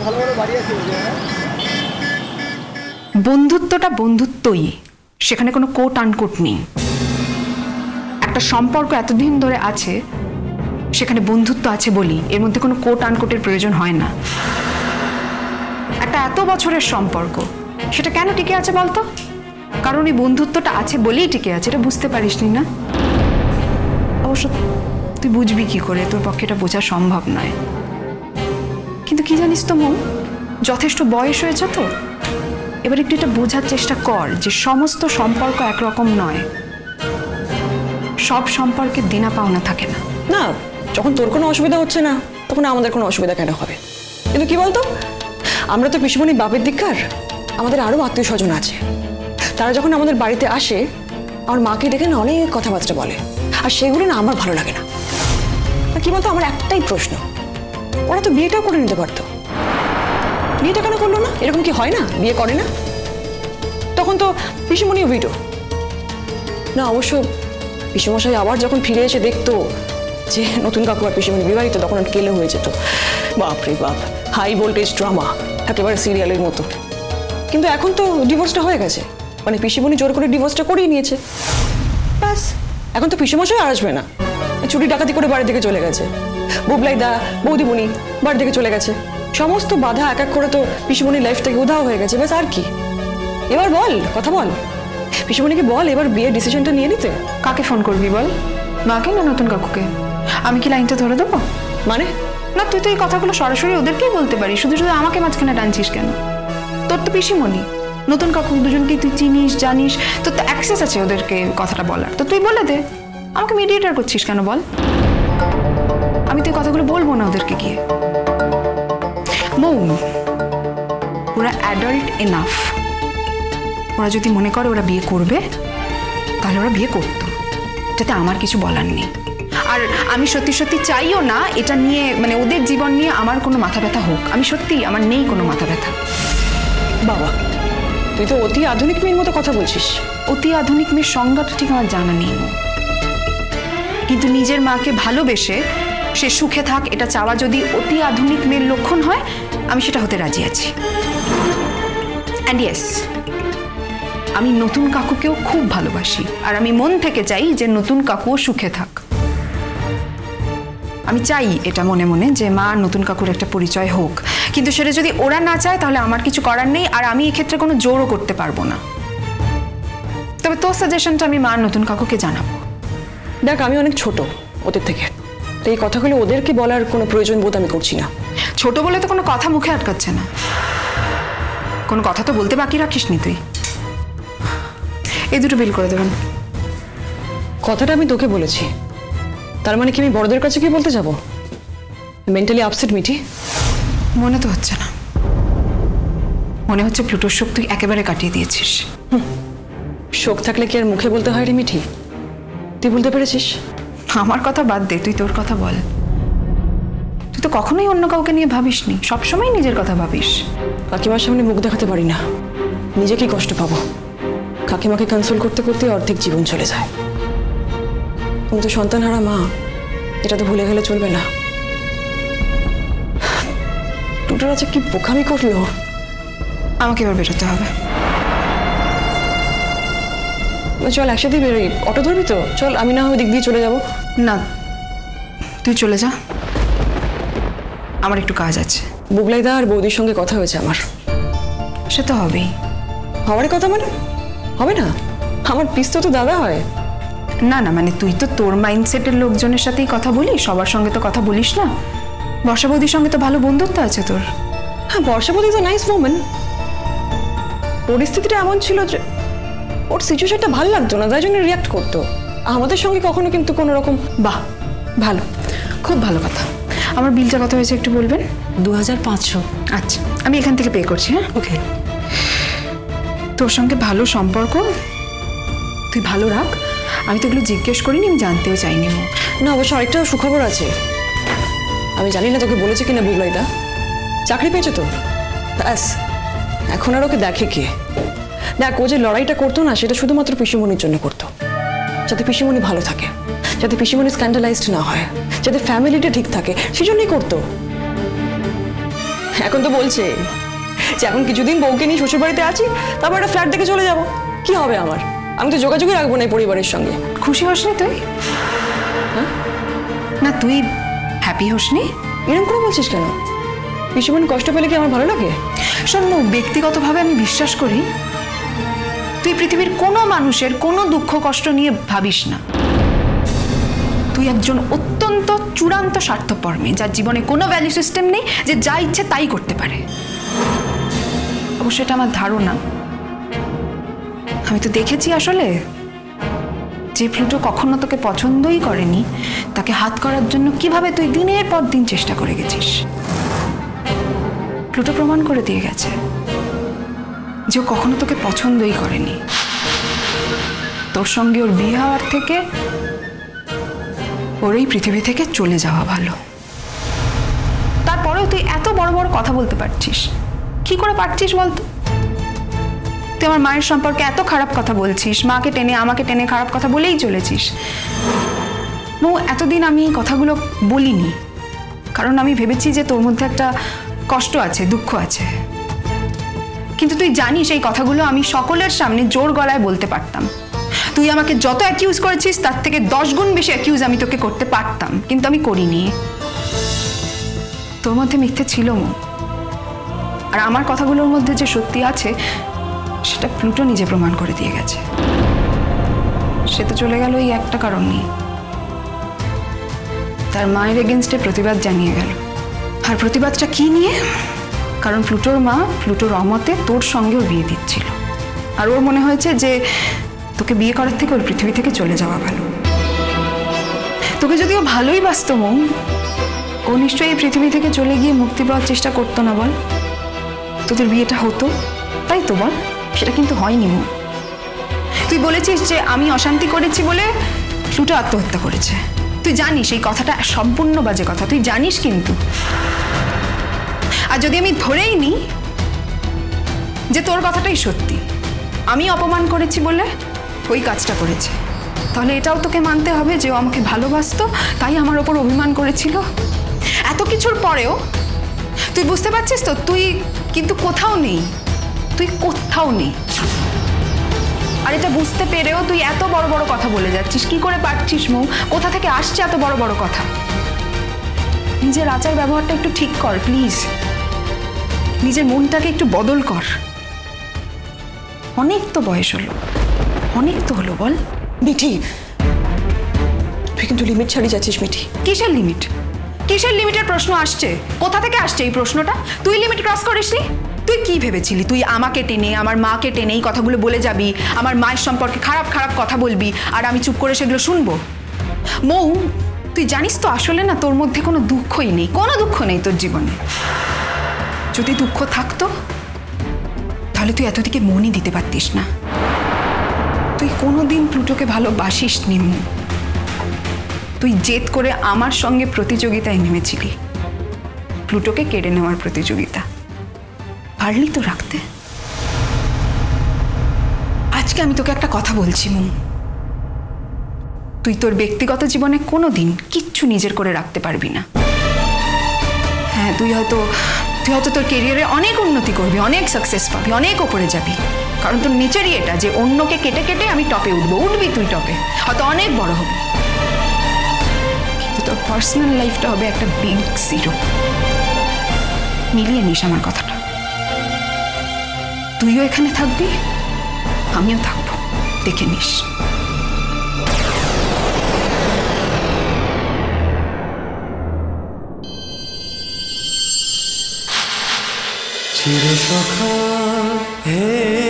ভালো ভালো বাড়ি আছে। বন্ধুত্বটা বন্ধুত্বই, সেখানে কোনো কোট আনকোট নেই। একটা সম্পর্ক এতদিন ধরে আছে, সেখানে বন্ধুত্ব আছে বলি এর মধ্যে কোনো কোট আনকোটের প্রয়োজন হয় না। একটা এত বছরের সম্পর্ক সেটা কেন টিকে আছে বলতো? কারণ এই বন্ধুত্বটা আছে বলেই টিকে আছে, এটা বুঝতে পারিসনি না? অবশ্য তুই বুঝবি কি করে, তোর পক্ষে এটা বোঝা সম্ভব নয়। কিন্তু কি জানিস তো মৌ, যথেষ্ট বয়স হয়েছে তো, এবার একটু এটা বোঝার চেষ্টা কর যে সমস্ত সম্পর্ক একরকম নয়। সব সম্পর্কে দেনা পাওনা থাকে না। না, যখন তোর কোনো অসুবিধা হচ্ছে না তখন আমাদের কোনো অসুবিধা কেন হবে? কিন্তু কি বলতো, আমরা তো পিসিমণির বাপের দিককার, আমাদের আরও আত্মীয় স্বজন আছে। তারা যখন আমাদের বাড়িতে আসে আমার মাকে দেখে না অনেক কথাবার্তা বলে, আর সেগুলো না আমার ভালো লাগে না। কি বলতো, আমার একটাই প্রশ্ন, ওরা তো বিয়েটাও করে নিতে পারতো, বিয়েটা কেন করলো না? এরকম কি হয় না? বিয়ে করে না তখন তো পিসিমণিও ভিটো না। অবশ্য পিসিমশাই আবার যখন ফিরে এসে দেখতো যে নতুন কাকু আর পিসিমণি বিবাহিত, তখন আর কেলে হয়ে যেত। বাপরে বাপ, হাই ভোল্টেজ ড্রামা, একেবারে সিরিয়ালের মতো। কিন্তু এখন তো ডিভোর্সটা হয়ে গেছে, মানে পিসিমণি জোর করে ডিভোর্সটা করিয়ে নিয়েছে। ব্যাস, এখন তো পিসিমশাই আর আসবে না, চুরি ডাকাতি করে বাড়ি থেকে চলে গেছে। বুবলাই দা, বৌদিমণি বাড়ি থেকে চলে গেছে। সমস্ত বাধা এক এক করে তো পিসিমণির লাইফ থেকে উধাও হয়ে গেছে। ব্যাস, আর কি? এবার বল, কথা বল, পিসিমণিকে বল এবার বিয়ের ডিসিশনটা নিয়ে নিতে। কাকে ফোন করবি বল? মাকে না নতুন কাকুকে? আমি কি লাইনটা ধরে দেবো? মানে না, তুই তো এই কথাগুলো সরাসরি ওদেরকেই বলতে পারিস, শুধু শুধু আমাকে মাঝখানে টানছিস কেন? তোর তো পিসিমণি নতুন কাকু দুজনকেই তুই চিনিস, জানিস, তোর তো অ্যাক্সেস আছে ওদেরকে কথাটা বলার, তো তুই বলে দে। আমাকে মিডিয়েটার করছিস কেন বল? আমি তো এই কথাগুলো বলবো না ওদেরকে গিয়ে। মৌ, ওরা অ্যাডাল্ট এনাফ, ওরা যদি মনে করে ওরা বিয়ে করবে তাহলে ওরা বিয়ে করতো, এটাতে আমার কিছু বলার নেই। আর আমি সত্যি সত্যি চাইও না এটা নিয়ে, মানে ওদের জীবন নিয়ে আমার কোনো মাথা ব্যথা হোক। আমি সত্যি, আমার নেই কোনো মাথা ব্যথা। বাবা, তুই তো অতি আধুনিক মেয়ের মতো কথা বলছিস। অতি আধুনিক মেয়ের সংজ্ঞাটা ঠিক আমার জানা নেই, কিন্তু নিজের মাকে ভালোবেসে সে সুখে থাক এটা চাওয়া যদি অতি আধুনিক মেয়ের লক্ষণ হয়, আমি সেটা হতে রাজি আছি। অ্যান্ড ইয়েস, আমি নতুন কাকুকেও খুব ভালোবাসি, আর আমি মন থেকে চাই যে নতুন কাকুও সুখে থাক। আমি চাই এটা মনে মনে যে মা আর নতুন কাকুর একটা পরিচয় হোক, কিন্তু সেটা যদি ওরা না চায় তাহলে আমার কিছু করার নেই, আর আমি এক্ষেত্রে কোনো জোরও করতে পারবো না। তবে তোর সাজেশনটা আমি মা আর নতুন কাকুকে জানাবো। দেখ, আমি অনেক ছোট ওদের থেকে, তো এই কথাগুলো ওদেরকে বলার কোনো প্রয়োজন বোধ আমি করছি না। ছোট বলে তো কোনো কথা মুখে আটকাচ্ছে না, কোনো কথা তো বলতে বাকি রাখিস নি তুই। এই দুটো বিল করে দেবেন। কথাটা আমি তোকে বলেছি, তার মানে কি আমি বড়দের কাছে কি বলতে যাব? Mentally upset Mithi? মনে তো হচ্ছে না, মনে হচ্ছে প্লুটোর শোক তুই একেবারে কাটিয়ে দিয়েছিস। শোক থাকলে কি আর মুখে বলতে হয় রে মিঠি? তুই বলতে পেরেছিস? আমার কথা বাদ দে, তুই তোর কথা বল। তুই তো কখনোই অন্য কাউকে নিয়ে ভাবিসনি, সবসময় নিজের কথা ভাবিস। কাকিমার সামনে মুখ দেখাতে পারি না, নিজে কি কষ্ট পাবো। কাকিমাকে কনসোল করতে করতে অর্ধেক জীবন চলে যায়। তুমি তো সন্তানহারা মা, এটা তো ভুলে গেলে চলবে না। টুটার আছে কি বোকামি করলো। আমাকে এবার বেরোতে হবে। চল একসাথেই বেরোই, অটো ধরবি তো? চল, আমি না হয় দিক দিয়ে চলে যাব। না, তুই চলে যা, আমার একটু কাজ আছে। বুবলাইদা আর বৌদির সঙ্গে কথা হয়েছে আমার। সে তো হবেই। হওয়ার কথা মানে হবে না? আমার পিস্তো তো দাদা হয়। না না, মানে তুই তো তোর মাইন্ডসেটের লোকজনের সাথেই কথা বলিস, সবার সঙ্গে তো কথা বলিস না। বর্ষা বৌদির সঙ্গে তো ভালো বন্ধুত্ব আছে তোর। হ্যাঁ, বর্ষা বৌদি তো নাইস ওম্যান। পরিস্থিতিটা এমন ছিল যে ওর সিচুয়েশনটা ভালো লাগতো না, তাই জন্য রিয়াক্ট করতো। আমাদের সঙ্গে কখনো কিন্তু কোনো রকম। বাহ, ভালো, খুব ভালো কথা। আমার বিলটা কত হয়েছে একটু বলবেন? 2500। আচ্ছা, আমি এখান থেকে পে করছি। হ্যাঁ, ওকে। তোর সঙ্গে ভালো সম্পর্ক, তুই ভালো রাখ। আমি তো এগুলো জিজ্ঞেস করিনি, আমি জানতেও চাইনি। না, অবশ্য আরেকটা সুখবর আছে। আমি জানি না তোকে বলেছে কিনা বুবলাইদা, চাকরি পেয়েছে তো। ব্যাস, এখন আর ওকে দেখে কে? দেখ, ও যে লড়াইটা করতো না, সেটা শুধুমাত্র পিসিমণির জন্য করতো, যাতে পিসিমণি ভালো থাকে, যাতে পিসিমণি স্ক্যান্ডালাইজড না হয়, যাতে ফ্যামিলিটা ঠিক থাকে, সেজন্যই করতো। এখন তো বলছে যে এখন কিছুদিন বউকে নিয়ে শ্বশুর বাড়িতে আছি, তারপর একটা ফ্ল্যাট দেখে চলে যাব। কি হবে আমার? আমি তো যোগাযোগই রাখবো না এই পরিবারের সঙ্গে। খুশি হসনি তুই? হ্যাঁ? না তুই হ্যাপি হসনি? এরকম করে বলছিস কেন? পিসিমণি কষ্ট পেলে কি আমার ভালো লাগে? শোন, ব্যক্তিগতভাবে আমি বিশ্বাস করি তুই পৃথিবীর কোনো মানুষের কোনো দুঃখ কষ্ট নিয়ে ভাবিস না। তুই একজন অত্যন্ত চূড়ান্ত স্বার্থপর মেয়ে, যার জীবনে কোনো ভ্যালু সিস্টেম নেই, যে যা ইচ্ছে তাই করতে পারে। অবশ্য এটা আমার ধারণা। আমি তো দেখেছি আসলে যে প্লুটো কখনো তোকে পছন্দই করেনি, তাকে হাত করার জন্য কিভাবে তুই দিনের পর দিন চেষ্টা করে গেছিস। প্লুটো প্রমাণ করে দিয়ে গেছে যে ও কখনো তোকে পছন্দই করেনি। তোর সঙ্গে ওর বিয়ে হওয়ার থেকে ওর এই পৃথিবী থেকে চলে যাওয়া ভালো। তারপরেও তুই এত বড় বড় কথা বলতে পারছিস, কি করে পারছিস বলতো? তুই আমার মায়ের সম্পর্কে এত খারাপ কথা বলছিস, মাকে টেনে আমাকে টেনে খারাপ কথা বলেই চলেছিস। এতদিন আমি এই কথাগুলো বলিনি, কারণ আমি ভেবেছি যে তোর মধ্যে একটা কষ্ট আছে, দুঃখ আছে। কিন্তু তুই জানিস এই কথাগুলো আমি সকলের সামনে জোর গলায় বলতে পারতাম। তুই আমাকে যত অ্যাকিউজ করেছিস তার থেকে 10 গুণ বেশি অ্যাকিউজ আমি তোকে করতে পারতাম, কিন্তু আমি করিনি। তোর মধ্যে মিথ্যে ছিল মো, আর আমার কথাগুলোর মধ্যে যে সত্যি আছে সেটা প্লুটো নিজে প্রমাণ করে দিয়ে গেছে। সে তো চলে গেল এই একটা কারণ নিয়ে, তার মায়ের এগেনস্টে প্রতিবাদ জানিয়ে গেল। আর প্রতিবাদটা কি নিয়ে? কারণ প্লুটোর মা প্লুটোর অমতে তোর সঙ্গে ওর বিয়ে দিচ্ছিল, আর ওর মনে হয়েছে যে তোকে বিয়ে করার থেকে ওর পৃথিবী থেকে চলে যাওয়া ভালো। তোকে যদিও ভালোই বাসত মৌ, ও নিশ্চয়ই এই পৃথিবী থেকে চলে গিয়ে মুক্তি পাওয়ার চেষ্টা করতো না বল? তোদের বিয়েটা হতো, তাই তো বল? সেটা কিন্তু হয়নি মৌ। তুই বলেছিস যে আমি অশান্তি করেছি বলে প্লুটো আত্মহত্যা করেছে। তুই জানিস এই কথাটা সম্পূর্ণ বাজে কথা, তুই জানিস। কিন্তু আর যদি আমি ধরেই নিই যে তোর কথাটাই সত্যি, আমি অপমান করেছি বলে ওই কাজটা করেছে, তাহলে এটাও তোকে মানতে হবে যে ও আমাকে ভালোবাসতো, তাই আমার ওপর অভিমান করেছিল। এত কিছুর পরেও তুই বুঝতে পারছিস তো তুই কিন্তু কোথাও নেই, তুই কোথাও নেই। আর এটা বুঝতে পেরেও তুই এত বড় বড় কথা বলে যাচ্ছিস। কি করে পারছিস মৌ? কোথা থেকে আসছে এত বড় বড় কথা? নিজের আচার ব্যবহারটা একটু ঠিক কর প্লিজ, নিজের মনটাকে একটু বদল কর। অনেক তো বয়স হলো, অনেক তো হলো বল। মিঠি, তুই কিন্তু লিমিট ছাড়িয়ে যাচ্ছিস মিঠি। কিসের লিমিট? কিসের লিমিটের প্রশ্ন আসছে? কোথা থেকে আসছে এই প্রশ্নটা? তুই লিমিট ক্রস করিসনি? তুই কি ভেবেছিলি তুই আমাকে টেনে আমার মাকে টেনে এই কথাগুলো বলে যাবি, আমার মায়ের সম্পর্কে খারাপ খারাপ কথা বলবি, আর আমি চুপ করে সেগুলো শুনবো? মৌ, তুই জানিস তো আসলে না তোর মধ্যে কোনো দুঃখই নেই, কোনো দুঃখ নেই তোর জীবনে। যদি দুঃখ থাকতো তাহলে তুই এতদিকে মনই দিতে পারতিস না। তুই কোনোদিন প্লুটোকে ভালোবাসিস নি মৌ। তুই জেদ করে আমার সঙ্গে প্রতিযোগিতায় নেমেছিলি, প্লুটোকে কেড়ে নেওয়ার প্রতিযোগিতা। পারলি তো রাখতে। আজকে আমি তোকে একটা কথা বলছি মৌ, তুই তোর ব্যক্তিগত জীবনে কোনোদিন কিচ্ছু নিজের করে রাখতে পারবি না। হ্যাঁ, তুই হয়তো তোর কেরিয়ারে অনেক উন্নতি করবি, অনেক সাকসেস পাবি, অনেক ওপরে যাবি, কারণ তোর নেচারই এটা যে অন্যকে কেটে কেটে আমি টপে উঠবো। উঠবি তুই টপে, হয়তো অনেক বড় হবি, কিন্তু তোর পার্সোনাল লাইফটা হবে একটা বিগ জিরো। মিলিয়ে নিস আমার কথাটা। তুইও এখানে থাকবি, আমিও থাকবো, দেখে নিস। চির সখা হে